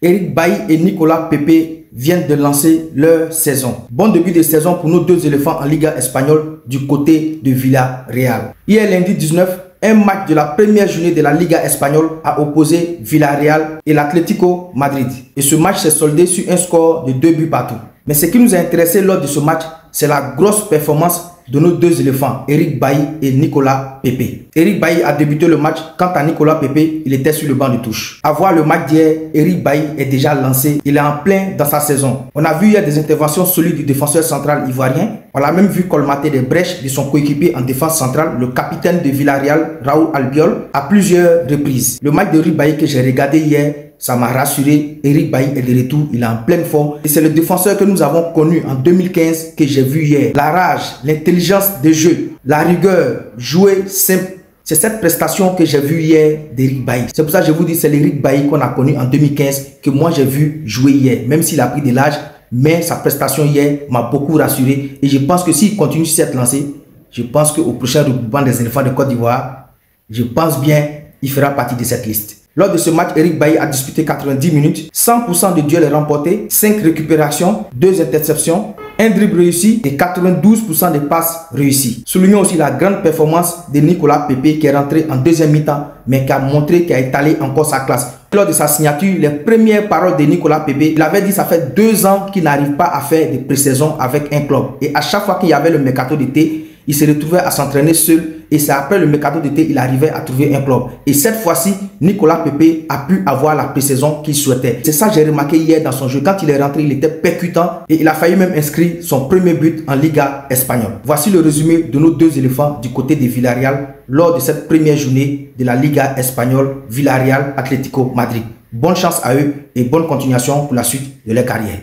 Eric Bailly et Nicolas Pepe viennent de lancer leur saison. Bon début de saison pour nos deux éléphants en Liga espagnole du côté de Villarreal. Hier lundi 19, un match de la première journée de la Liga espagnole a opposé Villarreal et l'Atlético Madrid. Et ce match s'est soldé sur un score de 2 buts partout. Mais ce qui nous a intéressé lors de ce match, c'est la grosse performance de nos deux éléphants, Eric Bailly et Nicolas Pepe. Eric Bailly a débuté le match, quant à Nicolas Pepe, il était sur le banc de touche. À voir le match d'hier, Eric Bailly est déjà lancé, il est en plein dans sa saison. On a vu hier des interventions solides du défenseur central ivoirien. On l'a même vu colmater des brèches de son coéquipier en défense centrale, le capitaine de Villarreal, Raúl Albiol, à plusieurs reprises. Le match d'Eric Bailly que j'ai regardé hier, ça m'a rassuré. Eric Bailly est de retour, il est en pleine forme. Et c'est le défenseur que nous avons connu en 2015 que j'ai vu hier. La rage, l'intelligence de jeu, la rigueur, jouer simple. C'est cette prestation que j'ai vue hier d'Eric Bailly. C'est pour ça que je vous dis, c'est l'Eric Bailly qu'on a connu en 2015 que moi j'ai vu jouer hier. Même s'il a pris de l'âge, mais sa prestation hier m'a beaucoup rassuré. Et je pense que s'il continue sur cette lancée, je pense qu'au prochain regroupement des éléphants de Côte d'Ivoire, je pense bien il fera partie de cette liste. Lors de ce match, Eric Bailly a disputé 90 minutes, 100% de duels remportés, 5 récupérations, 2 interceptions, 1 dribble réussi et 92% de passes réussies. Soulignons aussi la grande performance de Nicolas Pepe qui est rentré en deuxième mi-temps, mais qui a montré qu'il a étalé encore sa classe. Lors de sa signature, les premières paroles de Nicolas Pepe, il avait dit que ça fait 2 ans qu'il n'arrive pas à faire de pré-saison avec un club. Et à chaque fois qu'il y avait le mercato d'été, il se retrouvait à s'entraîner seul et c'est après le mercato d'été il arrivait à trouver un club. Et cette fois-ci, Nicolas Pepe a pu avoir la pré-saison qu'il souhaitait. C'est ça que j'ai remarqué hier dans son jeu. Quand il est rentré, il était percutant et il a failli même inscrire son premier but en Liga espagnole. Voici le résumé de nos deux éléphants du côté de Villarreal lors de cette première journée de la Liga espagnole Villarreal Atlético Madrid. Bonne chance à eux et bonne continuation pour la suite de leur carrière.